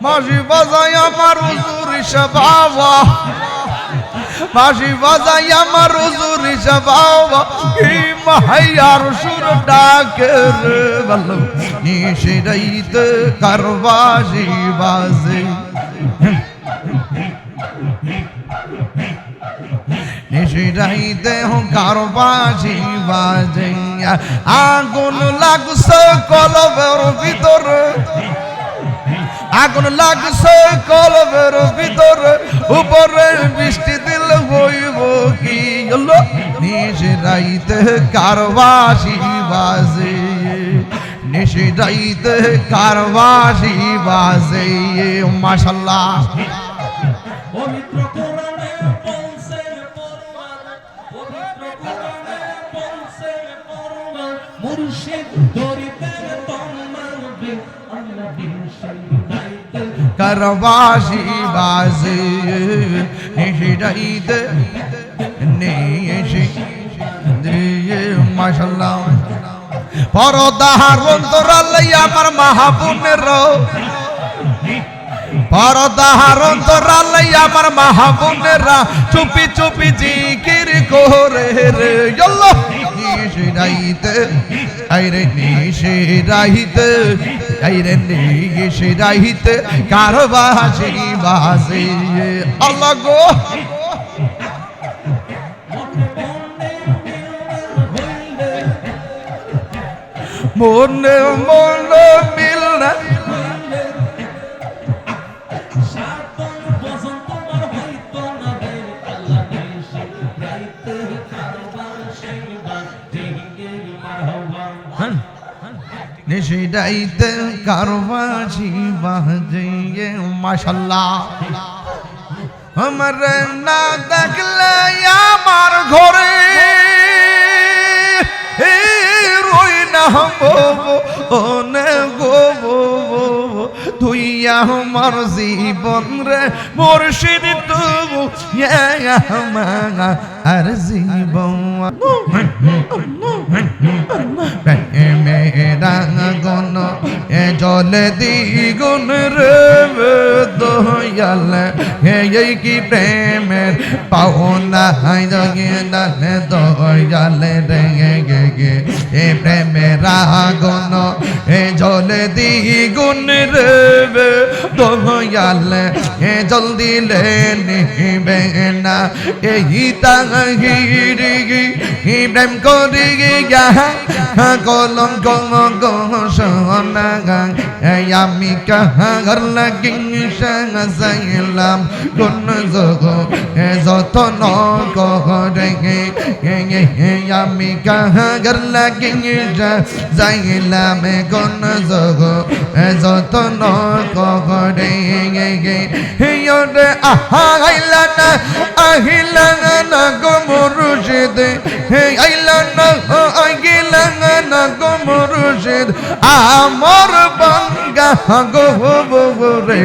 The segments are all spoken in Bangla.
বাঁশি বাজায় আমার হুজুর বাবা, বাঁশি বাজাই আমার হুজুর বাবা, কি মাহাইয়ার সুর ডাকে রে বলো, নিশিরাইতে কার বাঁশি বাজে, নিশিরাইতে কার বাঁশি বাজে, আগুন লাগছে কলবের ভিতরে, আগুন লাগছে কলবের ভিতরে, উপরে বৃষ্টি দিলে হইব কি হলো, নিশিরাইতে কার বাঁশি বাজে, নিশিরাইতে কার বাঁশি বাজে। মাশাআল্লাহ পবিত্র কোরআনে বলছে পরওয়ার, পবিত্র কোরআনে বলছে পরওয়ার, মুর্শিদ দরিদের তোমানবে আল্লাহ বিন শাইদাইতে কার বাঁশি বাজে, নিশিরাইতে মাশাআল্লাহ। পরদার অন্তরালে আমার মাহবুবের, পরদার অন্তরালে আমার মাহবুবেরা চুপি চুপি জিকির করে রে, আল্লাহ নিশিরাইতে আইরে, নিশিরাইতে আইরে, নিশিরাইতে কার বাঁশি বাজে। আল্লাহ গো মনে মনে মিল না, নিশিরাইতে কার বাঁশি বাজে। মাশাআল্লাহ আমার না দেখলে আমার ঘরে রই না নে গো, তুই আমার জীবন রে মুর্শিদ, তবু আর জীবন মেরা গন এ জলে দ্বিগুণ রে দয়াল, এই কি প্রেমের পাওনা দয়াল রে গে, এ প্রেমের আগুন এ জলে দ্বিগুণ রে দয়াল, এ জল দিলে নিবে না, এই তাহিরি প্রেম করি গিয়া কলম সোনা, আমি কাহার লাগি সাইলাম কোন যোগ যতন করে, আমি কাহার লাগি যাইলাম কোন যোগ যতন করে, আহিলা না আহিলা না গো মুর্শিদ, আইলা না আহিলা না গো মুর্শিদ, আমার বাঙ্গা গো রে,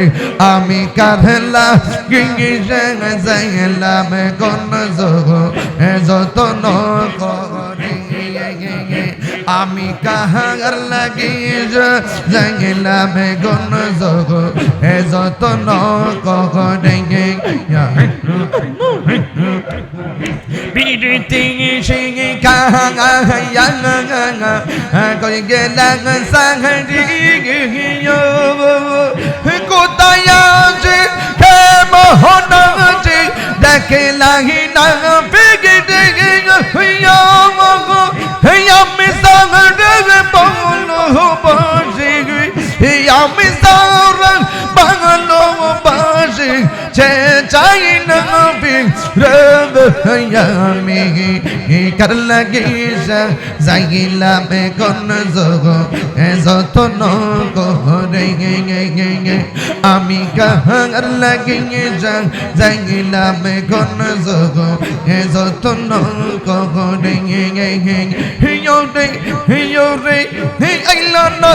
আমি কাঁধলা গিয়ে যাইলাম কোন যোগ যতন করে, আমি কাহার লাগিয়ে যাইলাম কোন যোগ যতন করে, বিরতি সিংহে কাহায়া কই গেলাম সাহারি কোথায় আছে হে মোহন আছে, দেখে লাগি না পেগে দেখে আমি সাগরে বাংলো বাসি, আমি সারা বাংলো বাসি, চাই না আমি কার লাগে যাইলাম কোন যোগ যতন করে, আমি কাহার লাগে যাইলাম কোন যোগ যতন করে, আইলা না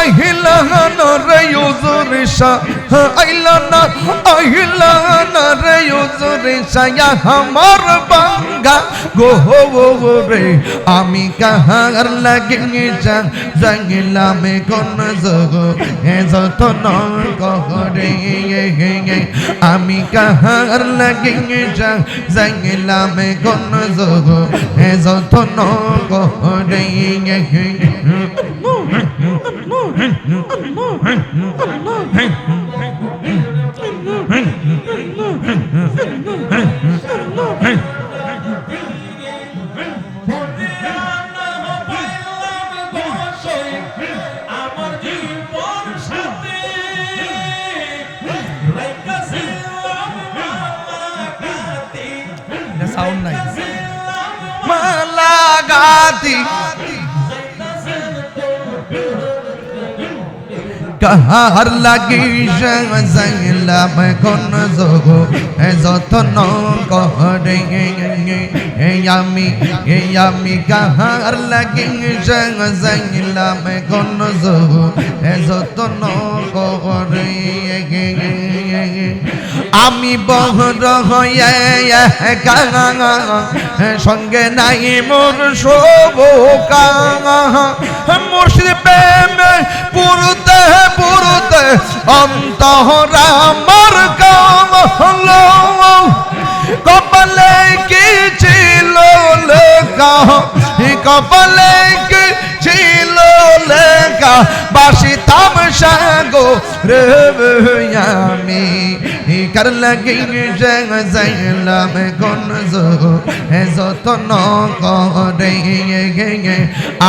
আহিলা না রে হুজুর শাহ, আইলা না আহিলা না রে হুজুর রে ছায়া আমার বাঙ্গা গো রে আমি কাহার লাগে জাগিলাম কোন জগ এ যতন করে আমি কাহার লাগে জাগিলাম কোন জগ এ যতন করে আমার জীবন সাথে সাউন্ড নাই মালা গাতি কাহার লাগি জাগলাম কোন জগ যতন করে আমি কাহার লাগি জাগলাম কোন জগ যতন করে আমি বহর হয়ে সঙ্গে নাই মোর শোভকা মুর্শিদ প্রেমে পুরুতে পুরুতে অন্তর আমার কামল কপালে কি ছিল লেখা কপালে কি ছিল লেখা বাসি তামসা গো রে আমি কার লাগি জাগলাম কোন জগ যতন করে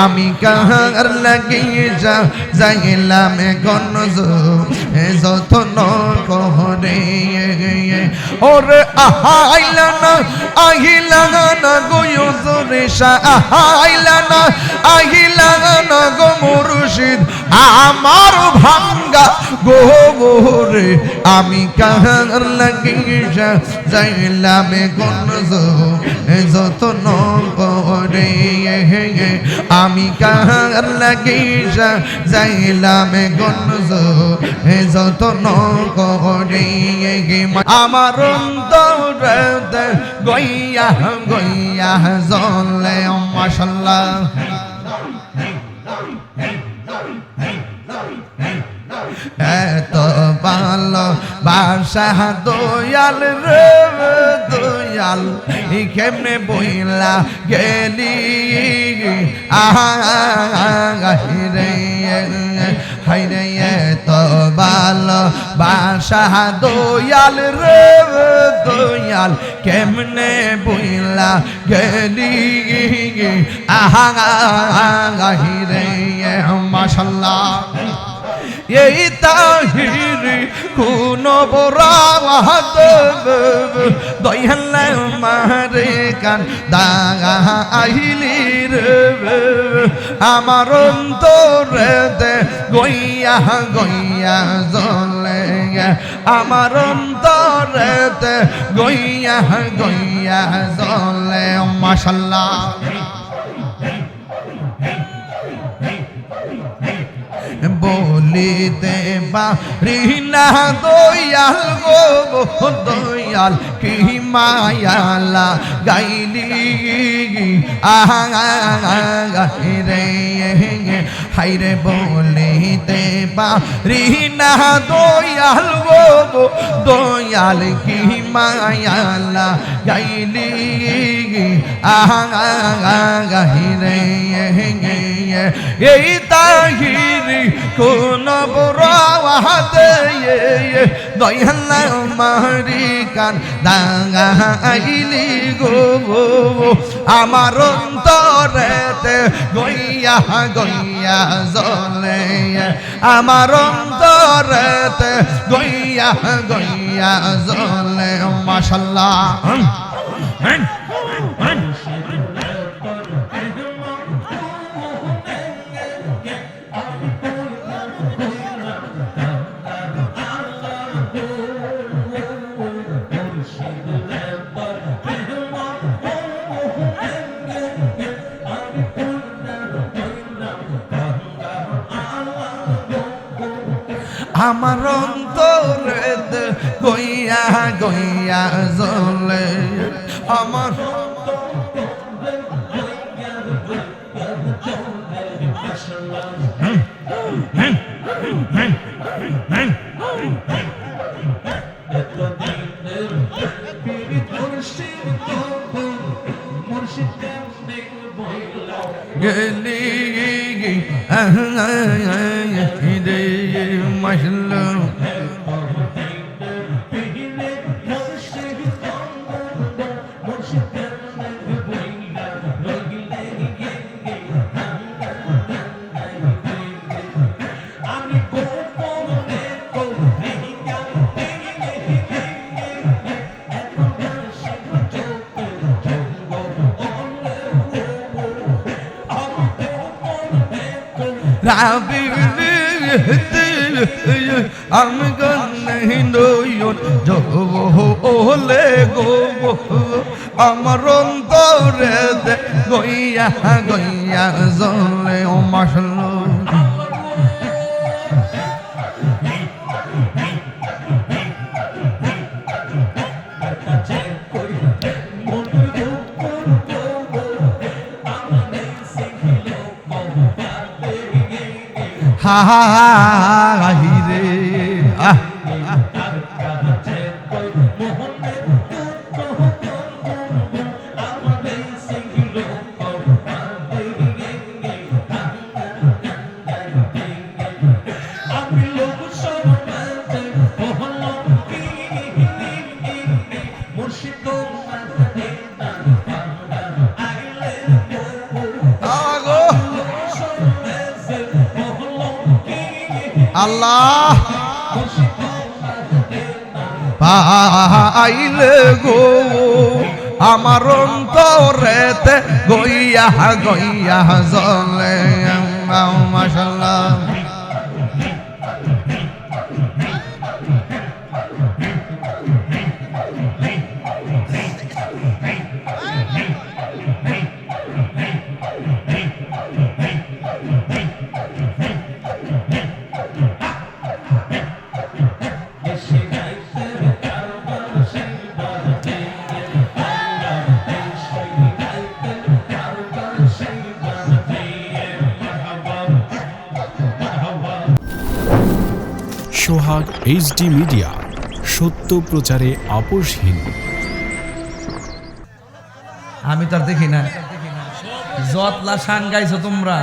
আমি কাহার লাগি জাগলাম কোন জগ যতন করে ওরে আহাইলা না গোয়ুজরে আহাইলা না গো মুর্শিদ আমার ভাঙ্গা গোরে আমি কাহার লাগি জাগলাম কোন যতন করে আমি কাহার লাগি জাগলাম কোন যতন করে আমার অন্তর গইয়া গইয়া জলে মাশাআল্লাহ এত ভালো বাসা দয়াল রে দয়াল কেমনে বইলা গেলি রে হাইরে এত ভালো বাসা দয়াল রে দয়াল কেমনে বইলা গেলি রে মাশাআল্লাহ এই তাহির কোন বরাত দয়াল মারে কান দাগা আইলি রে আমার অন্তরে গইয়া গইয়া জলে আমার অন্তরে গইয়া গইয়া জলে মাশাআল্লাহ বলিতে পারি না দয়াল গো দয়াল কি মায়ালা গাইলি রে হাইরে বলিতে পারি না দয়াল গো দয়াল কি মায়ালা গাইলি রে এই তাহিরি কোন বরাত দয়াল মারি কান দাঙ্গা আইলি গো আমার অন্তরেতে গইয়া গইয়া জলে আমার অন্তরেতে গইয়া গইয়া জলে মাশাআল্লাহ আমার অন্তরেতে গইয়া গইয়া জ্বলে আমার গেলি মশলা আমি গনহিন্দন ওলে গো আমার অন্তরে গইয়া গইয়া জ্বলে ও মাশাআল্লাহ হা হা রে আল্লাহ পাইলে গো আমার অন্তরেতে গইয়া গইয়া জ্বলে মাশাআল্লাহ সোহাগ এইচডি মিডিয়া, সত্য প্রচারে আপোষহীন। আমি তো আর দেখি না যতলা শান গাইছো তোমরা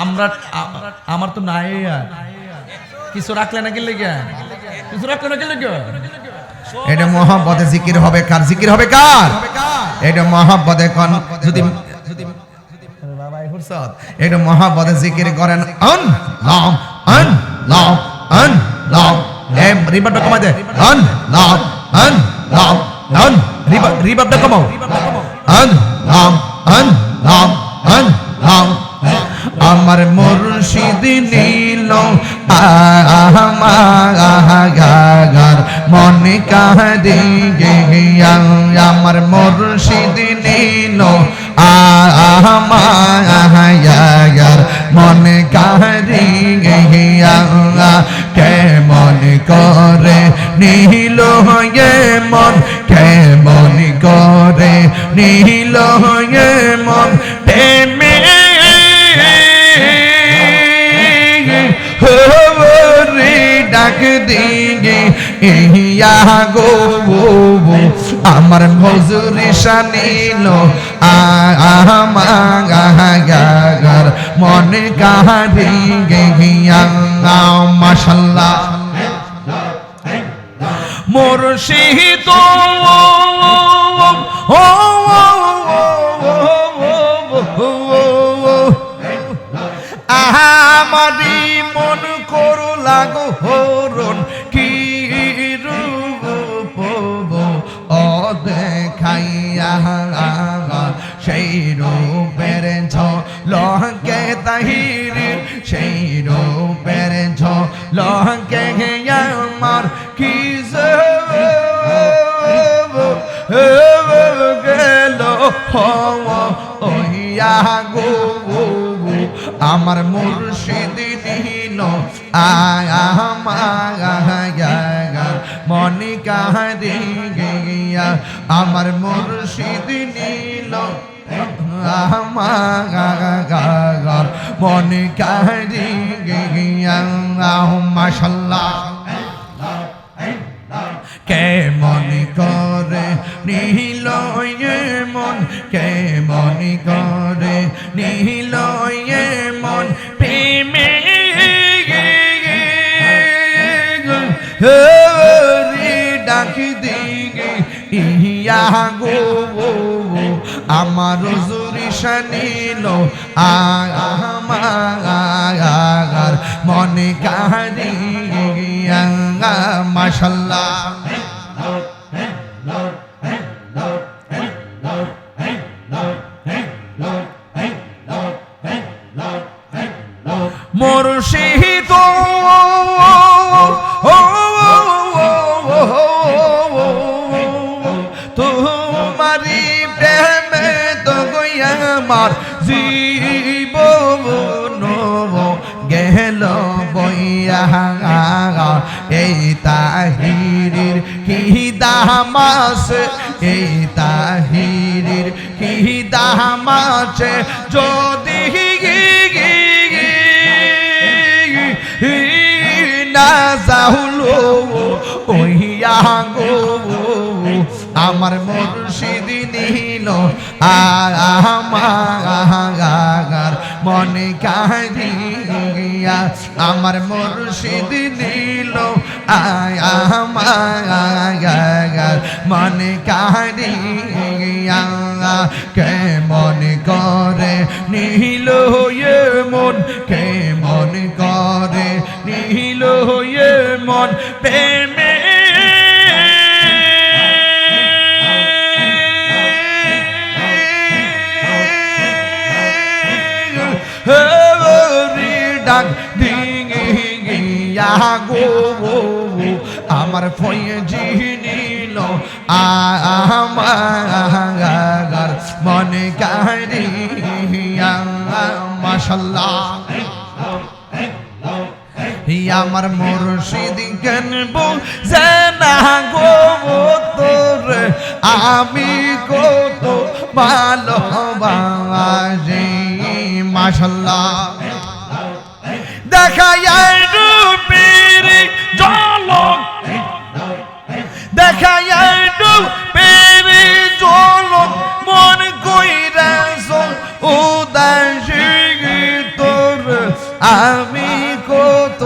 আমরা আমার তো নাই আর কিছু রাখলে না গেলে কিছু রাখলে না গেলে এটা মোহাম্মদে জিকির হবে কার জিকির হবে কার এটা মোহাম্মদে কোন যদি বাবা এই ফুরসত এটা মোহাম্মদে জিকির করেন আন লাম এ রিবাবটা কমাই দে আন লাম রিবাবটা কমাও আন লাম আমার মুর্শিদ নীল আমার মনে কাঁদে আমার মুর্শিদ নীল আমার মনে কাঁদে কেমন করে নীল মন কেমন করে নীল মন প্রেমে ডাক দিগে ইয়া গো আমার মজুরি শানিল আমার মনে কাঁদিগে মাশাআল্লাহ মুর্শিদ আমারি মন করো লাগো হরণ কি রূপ ও দেখাইয়া সেই রূপের ঝলকে তাহির সেই রূপের ঝলকে আমার কি গেল ওইয়া গো আমার মুর্শিদ নীল মনে কাহারি গিয়া আমার মুর্শিদ নীল আমার মনে কাহারি গিয়া মাশাআল্লাহ কেমন করে নীল মন কেমন করে নীল মন প্রেমে ডাক দিগে ইয়া গো আমার জুরি শানিল আমার মনে কাহারি মাশাআল্লাহ মুর্শিদ তোমারি প্রেমে তো গইয়া আমার জীবন গেল বইয়া এই তাহিরির কি দামাস এই তাহিরির কি দামাস যদি না যাহুলো ওইয়া গো আমার মুর্শিদ নীল আমার মনে কাহিয়া আমার মুর্শিদ নীল আমার মনে কাহিয়া কেমন করে নীল মন কেমন করে নীল মন প্রেমে ডাক দিগিয়া গো আমার ফয়েজি নীল আমার মনে কাহিয়া মাশাআল্লাহ আমার মুর্শিদ কেনব জানা গো তোর আমি কত ভালোবাসি মাশাআল্লাহ দেখায় রূপের ঝলক দেখায় রূপের ঝলক মন কইরাছ উদাসী তোর আমি কত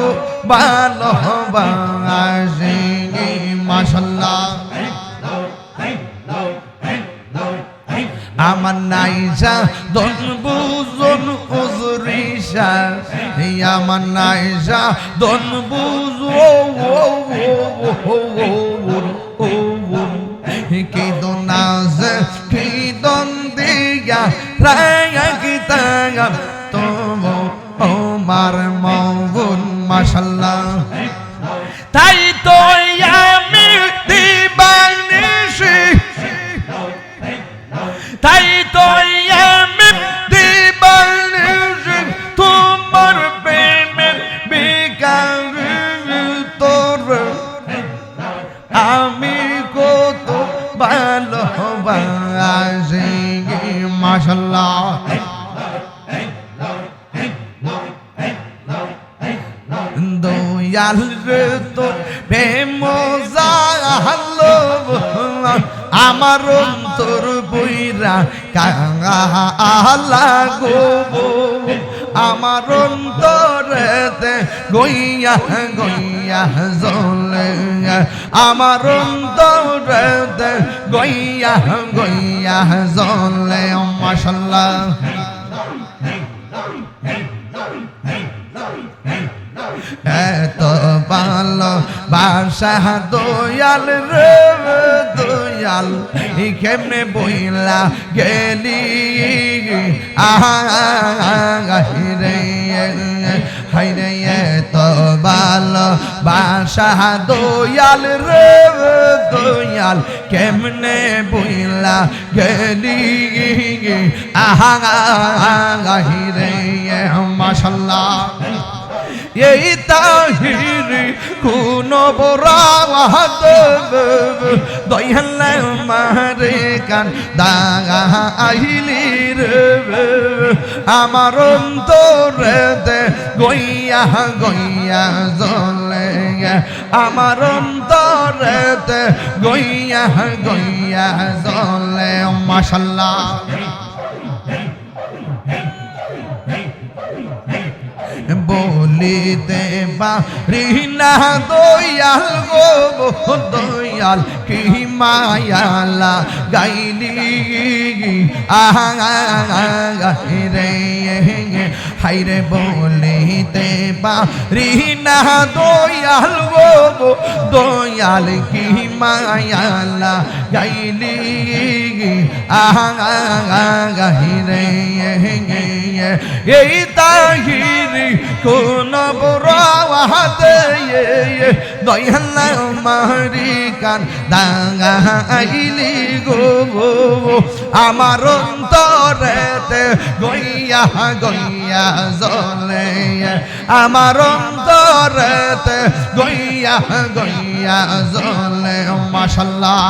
ভালোবাসি মাশাআল্লাহ আমার নাইজা দন বুজন উজরিশা আমার নাইজা দন বুজো কি দনাজ কি দন দিয়া রায়া কি তাগা তোমার মওন মাশাআল্লাহ তাই তো আমি দিবানিশি তাই তো আমি দিবানিশি তোমার প্রেমের বিকার তোর আমি কত ভালোবাসি মাশাআল্লাহ দয়াল রে তোর প্রেম জাহালো আমার অন্তর বইরা কালা গো আমার অন্তরেতে গইয়া গইয়া জ্বলে আমার অন্তরেতে গইয়া গইয়া জ্বলে মাশাআল্লাহ এত ভালো বাসা দয়াল রে দয়াল কেমনে বইলা গেলি রে হাইরে এত ভালো বাসা দয়াল রে দয়াল কেমনে বইলা গেলি রে মাশাআল্লাহ এই তাহিরি কোন বরাত দয়াল মারে কান দাইলি রে আমার অন্তরেতে গইয়া গইয়া জ্বলে আমার অন্তরেতে গইয়া গইয়া জ্বলে মাশাআল্লাহ বলিতে পারি না দয়াল গো দয়াল কি মায়ালা গাইলি রে হাইরে বলিতে পারি না দয়াল গো দয়াল কি মায়ালা গাইলি রে এই তাহিরি কোন বরাত দয়াল মারি কান দাইলি গো আমার অন্তরেতে গইয়া গইয়া জ্বলে আমার অন্তরেতে গইয়া গইয়া জ্বলে মাশাআল্লাহ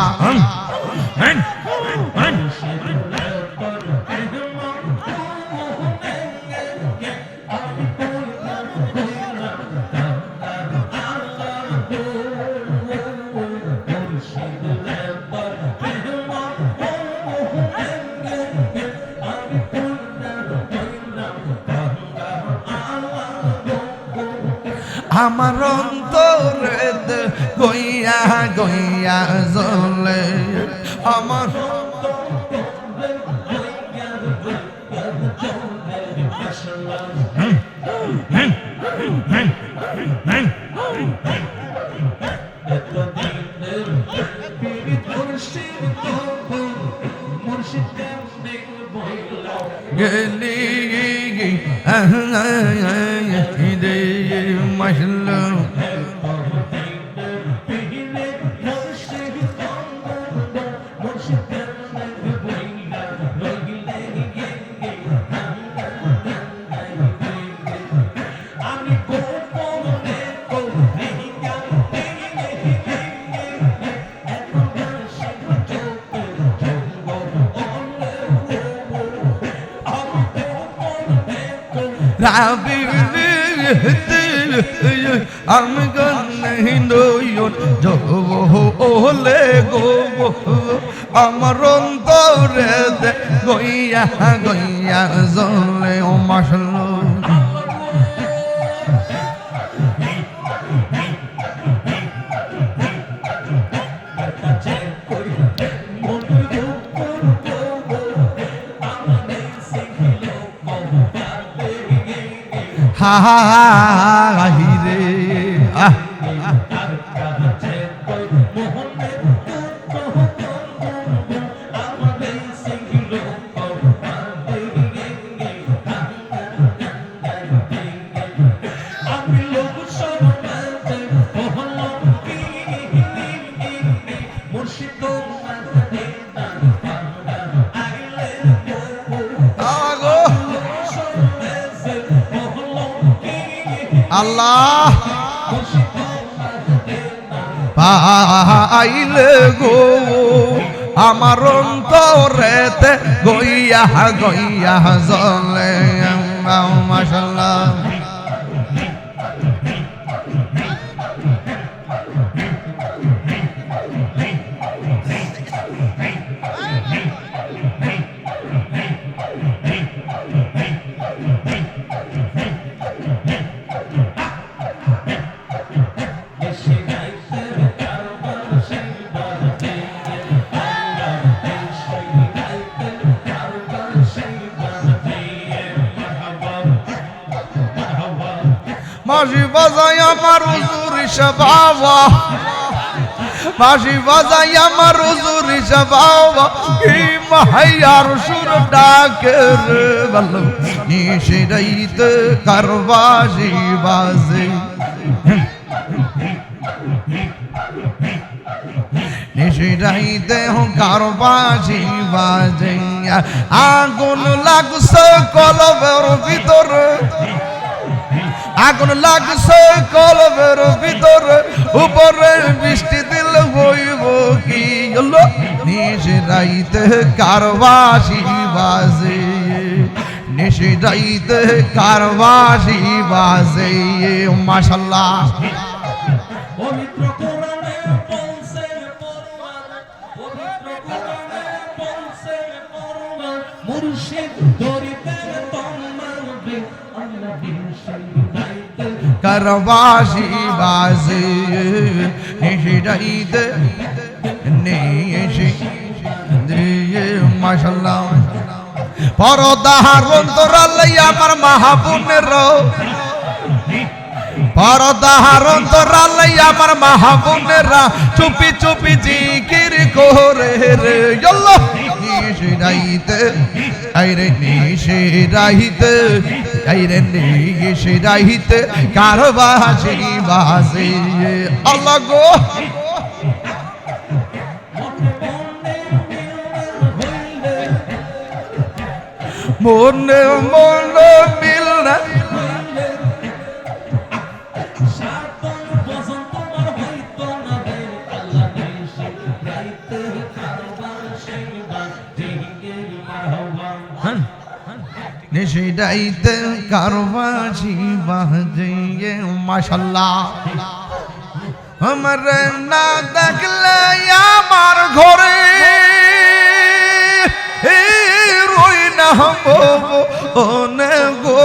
আমার অন্তরেতে গইয়া গইয়া জ্বলে আমার গেলি মাশাআল্লাহ রাবি আমি গনহিন্দয়ন জব ওলে গো আমার অন্তরে গইয়া গইয়া জ্বলে ও মাশাআল্লাহ হাহিরে আল্লাহ পাইলে গো আমার অন্তরেতে গইয়া গইয়া জ্বলে মাশাআল্লাহ মাঝি বাজাই আমার হুজুর বাবা মাঝি বাজাই আমার হুজুর বাবা কি মাহাইয়ার সুর ডাকে রে বলো নিশিরাইতে কারবাজি বাজে নিশিরাইতে কারবাজি বাজে আগুন লাগছে কলবের ভিতরে আগুন লাগছে কলবের ভিতরে উপরে বৃষ্টি দিল হইব কি হলো নিশে রাইতে কারবাসি বাজে নিশে রাইতে কারবাসি বাজে মাশাআল্লাহ পবিত্র কোরআনে বলছে পরমার পবিত্র কোরআনে বলছে পরমার মুর্শিদ দরিদের তমারবে আল্লাহ দিন শাইদাইতে কারবাসি বাজে নিশে রাইতে নিশে দিয়ে মাশাআল্লাহ পরদার অন্তরালে আমার মাহবুবের পরদার অন্তরালে আমার মাহবুবেরা চুপি চুপি জিকির করে রে আল্লাহ নিশে রাইতে আইরে নিশে রাইতে আইরে নিশে রাইতে কারবাসি বাজে আল্লাহ গো মনে মনে মিল না সাতন বসন তোমার হইতো না রে আল্লাহ দিন শাইদাইতে কারবার শাইবা জিগের মাহওয়া নিশে রাইতে কারবাসি বাজে মাশাআল্লাহ আমার না দেখলে আমার ঘরে রই না নে গো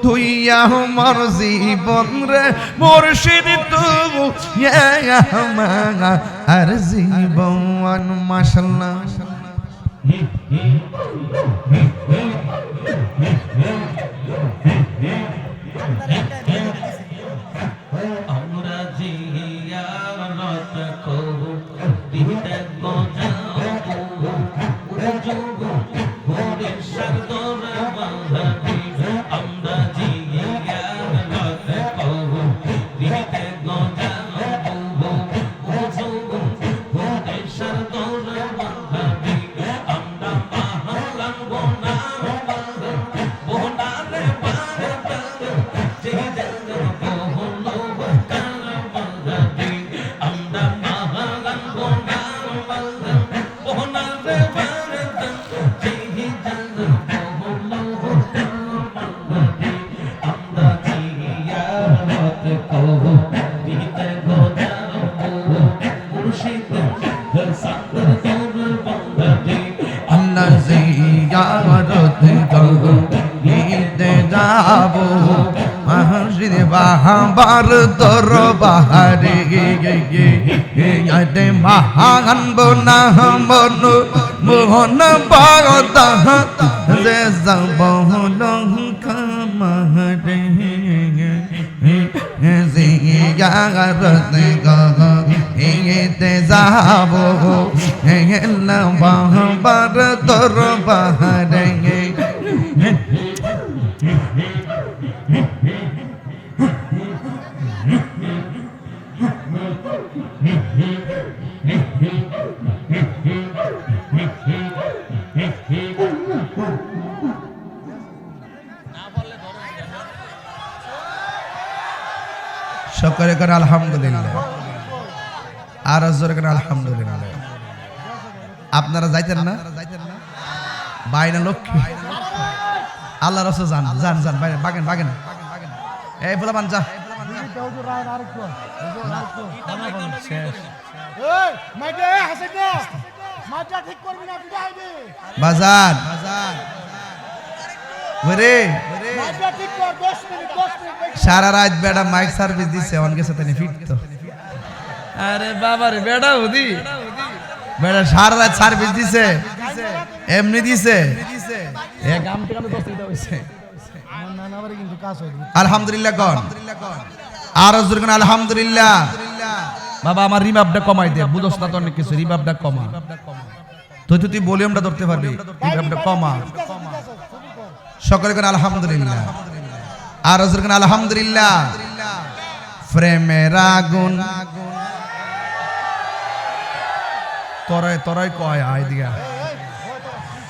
তুই আমার জীবন রে মুর্শিদ তবু আর জীবন মাশাআল্লাহ আমরা জিয়ারত করব দিতে গজাবো যোগ ঘুরে সরদর বাহাবি আমরা জিয়ারত করব দিতে গজাবো যোগ ঘুরে সরদর বাহাবি আমরা পাহালাম গোনার বোনারে বারতা জিদা আল্লাহ জিয়ারত করতে যাব মসজিদ বাহাবার দরবারে আতে মহান বনা মন মোহন বাগদা যে যাব লঙ্কামারে জিয়ারত করতে যাব বাহাবার দরবারে সকলে করে আলহামদুলিল্লাহ আর জোরে করে আলহামদুলিল্লাহ আপনারা যাইতেন না বাইনা লক্ষ্মী আল্লাহ রাসূল যান যান যান বাগেন বাগেন এই বলা বান যা বাজার সারা রাত বেড়া মাইক সার্ভিস দিছে অনকে সাথে ফিরতো আরে বাবা রে বেড়া হুদি বেড়া সারা রাত সার্ভিস দিছে এমনি দিছে আলহামদুলিল্লাহ কোন আর জোরে কোন আলহামদুলিল্লাহ বাবা আমার রিভাবটা কমাই দে বুঝছ না তো অনেক কিছু রিভাবটা কমা তুই তুই ভলিউমটা ধরতে পারবি রিভাবটা কমা সকলে কোন আলহামদুলিল্লাহ আর জোরে কোন আলহামদুলিল্লাহ প্রেমের আগুন তরাই তরাই কয় আই দিয়া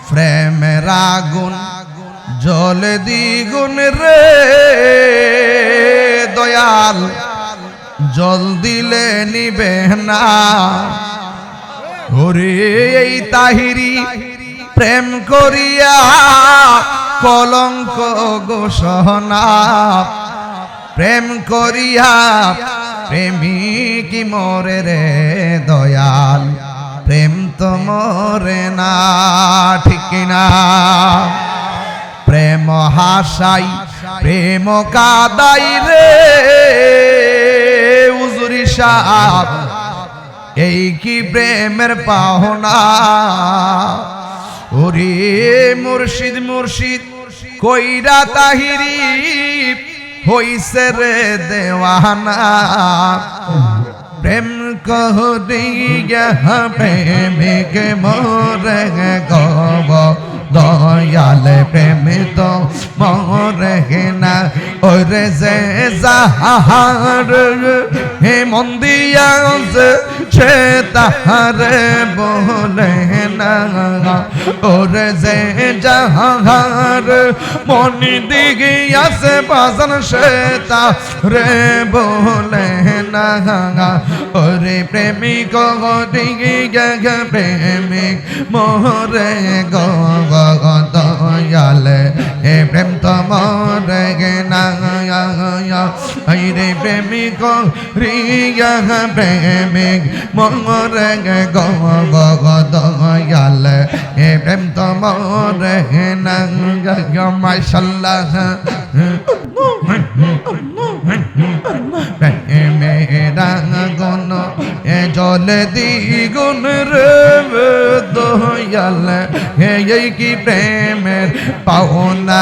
প্রেমের আগুন জলে দ্বিগুণ রে দয়াল, জল দিলে নিবে না। ওরে এই তাহিরি প্রেম করিয়া কলঙ্ক ঘোষণা, প্রেম করিয়া প্রেমিক মরে রে দয়াল, প্রেম তো মরে না, ঠিক না? প্রেম হাসাই প্রেম কাদাই রে হুজুরি সাহেব, এই কি প্রেমের পাওনা? ওরে মুর্শিদ মুর্শিদ কইরা তাহিরি হইছে রে দেওয়ানা, প্রেম করিয়া প্রেমিক মরে গব দয়াল, প্রেম তো মরে না। ওরে যে যাহার হে মন দিয়াছে সে তাহারে বলে না, ওরে যে যাহার মন দিয়াছে বাজান সে তাহারে বলে না। ওরে প্রেমিক দিগিয়া প্রেমিক মরে গো দয়াল, এ প্রেম তো মরে না। রে প্রেমিক রিয়া প্রেমিক মরে গো দয়াল, এ প্রেম তো মরে না। মাশাআল্লাহ প্রেমেরা গুণ এ জলে দ্বিগুণ রে দয়াল, এই কি প্রেমের পাওনা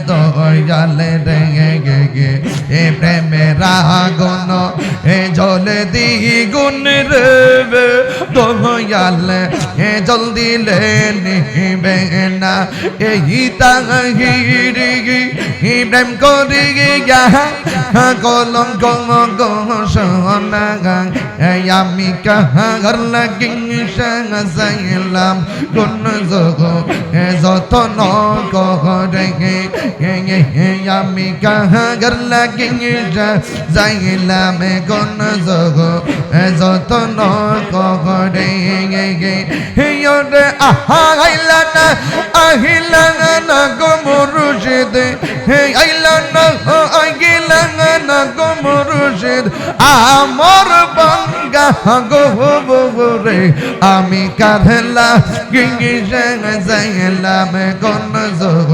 দয়াল রে গে, এ প্রেমেরা গুণ এ জলে দ্বিগুণ রে দয়াল, এ জল দিলে নিবে না। এই তাহিরি প্রেম করি গিয়া কলঙ্ক ঘোষণা, আমি কাহার লাগি সাইলাম কোন যোগ যতন করে, আমি কাহার লাগি যাইলাম কোন যোগ যতন করে। আহিলা না আহিলা না গো মুর্শিদ, আইলা না আইলা না গো মুর্শিদ, আমার বাঙ্গা গো রে, আমি কারলা গিয়ে যাইলাম কোন যোগ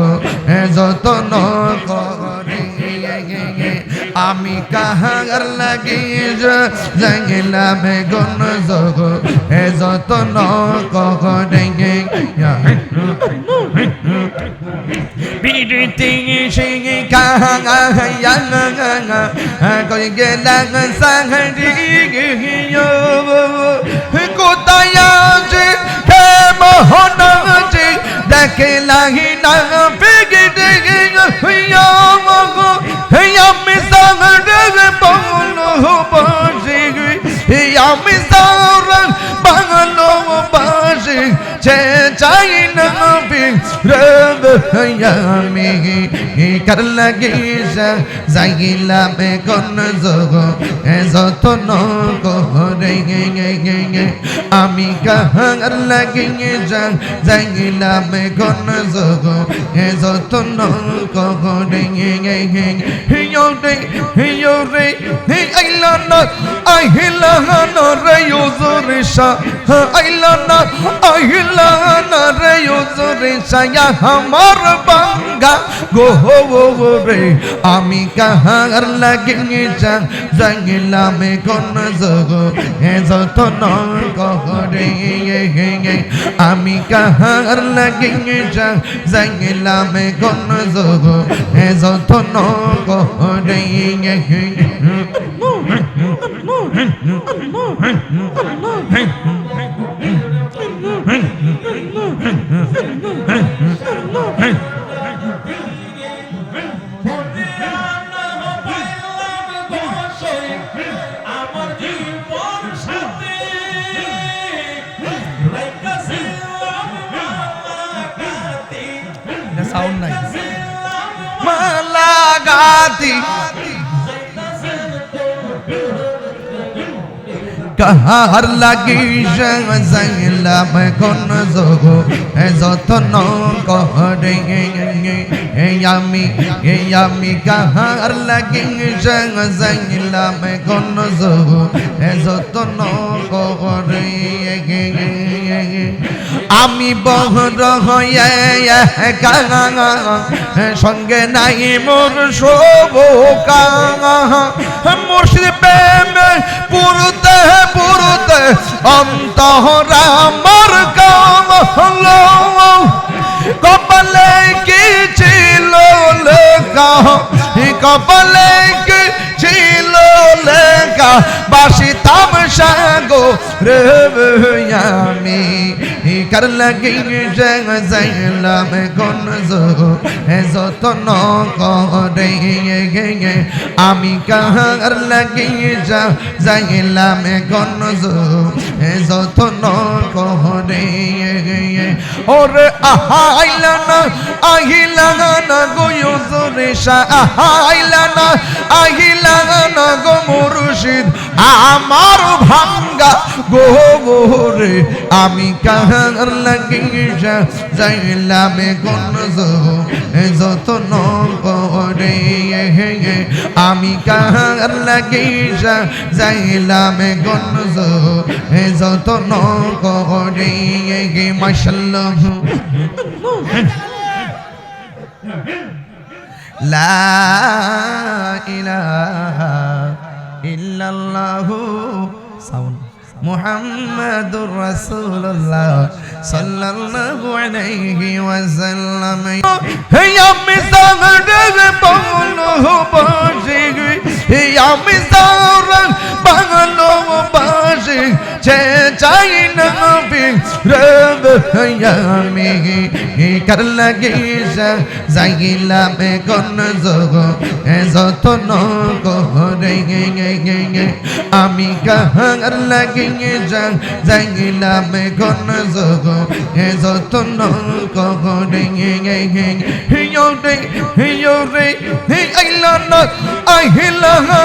যতন করে। আমি কাহার লাগিয়ে যাইলাম কোন যোগ যতন করে। বিরতি সিংহ কাহায়া কই গেলাম সাহারি কোথায় আছে হে মোহন আছে দেখলাহি না বিগড়ে হইয়া আমি সাহারে বাংলো বাসি, আমি সারা বাংলো বাসি চাই না আমি কার লাগি যাইলাম কোন যোগ যতন করে। আমি কাহার লাগি যাইলাম কোন যোগ যতন করে। আইলা না আহিলা না রে হুজুরি শাহ, আইলা না আহিলা না রে হুজুরি শাহ, আমার বাঙ্গা গো রে, আমি কাহার লাগি যাইলাম কোন যোগ যতন করে। আমি কাহার লাগি যাইলাম কোন যোগ যতন করে। কাহার লাগি যাইলাম কোন যোগ যতন করে আমি কাহার লাগি যাইলাম কোন যোগ যতন করে আমি বহর হয়ে সঙ্গে নাই মোর শোভকা মুর্শিদ প্রেমে পুরুতে পুরুতে অন্তরা আমার কাম হলো কপালে কি ছিল লেখা কপালে কি ছিল লেখা বাসিতাম সাগো রে আমি কার লাগি যাইলাম কোন যতন করে আমি কাহার লাগি যাইলাম কোন যতন করে ওরে আইলা না গোয়জরে আইলা না গো মুর্শিদ আমার ভাঙ্গা গোরে আমি কাহার লাগি যাইলাম কোন যতন করে আমি কাহার লাগি যাইলাম কোন যতন করে মাশাআল্লাহ লা ইলাহা ইল্লাল্লাহু সাউন্ড মুহাম্মাদুর রাসূলুল্লাহ সাল্লাল্লাহু আলাইহি ওয়াসাল্লাম হে আমি সাগরে বলো বাসি আমি সাগরে বলো বাসি চাই না আমি কার লাগি যাইলাম কোন যোগ যতন করে আমি কাহার লাগি যাইলাম কোন যোগ যতন করে আইলা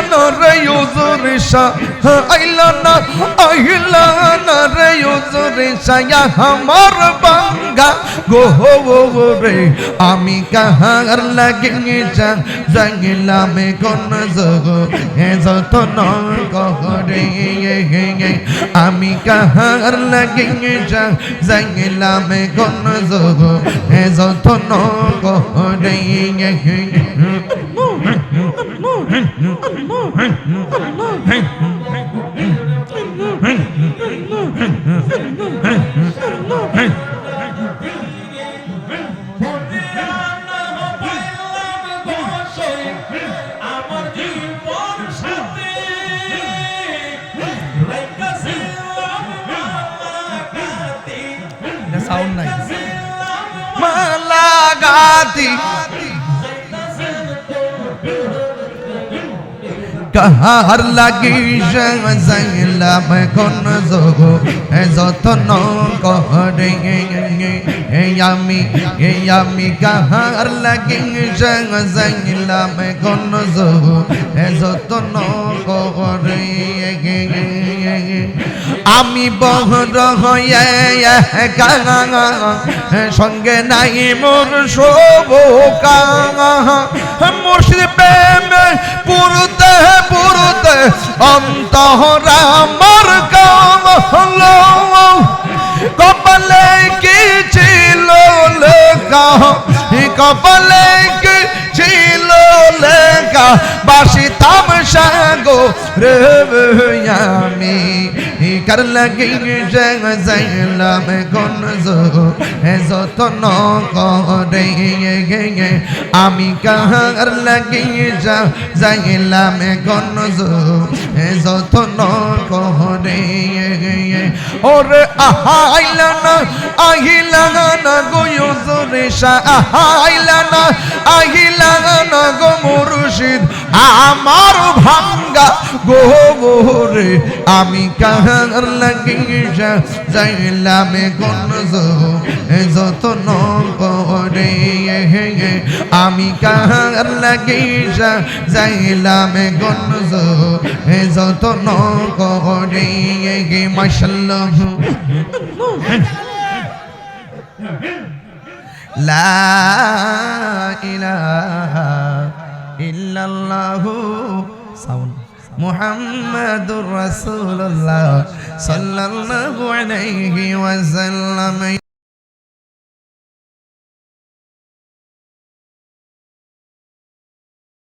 না রে ইউজুরে শাহ আইলা না রে ইউজুরে শাহ আমার বাঙ্গা গোরে আমি কাহার লাগি যাইলাম কোন যোগ যতন করে আমি কাহার লাগি যাইলাম কোন যোগ যতন করে সাউন্ড নাই মালাগাতি কাহার লাগি যাইলাম কোন যোগ যতন করে আমি কাহার লাগি যাইলাম কোন যোগ যতন করে আমি বহর হয়ে সঙ্গে নাই মোর শোভকা মুর্শিদ প্রেমে পুরুতে পুরুতে অন্তরা আমার কাম হলো কপালে কি ছিল লেখা কপালে কি ছিল লেখা বাসিতাম সাগো রে আমি কার লাগি যাইলাম কোন যতন করে আমি কাহার লাগি যাইলাম কোন যতন করে ওরে আইলা না গোয়জরে শাহ আইলা না গো মুর্শিদ আমার ভাঙ্গা গোরে রে আমি কাহার লাগিয়া যাইলাম গঞ্জ যতন করে আমি কাহার লাগিয়া যাইলাম গঞ্জ যতন করে মাশাআল্লাহ লা ইলাহা ইল্লাল্লাহু মুহাম্মাদুর রাসূলুল্লাহ সাল্লাল্লাহু আলাইহি ওয়াসাল্লাম।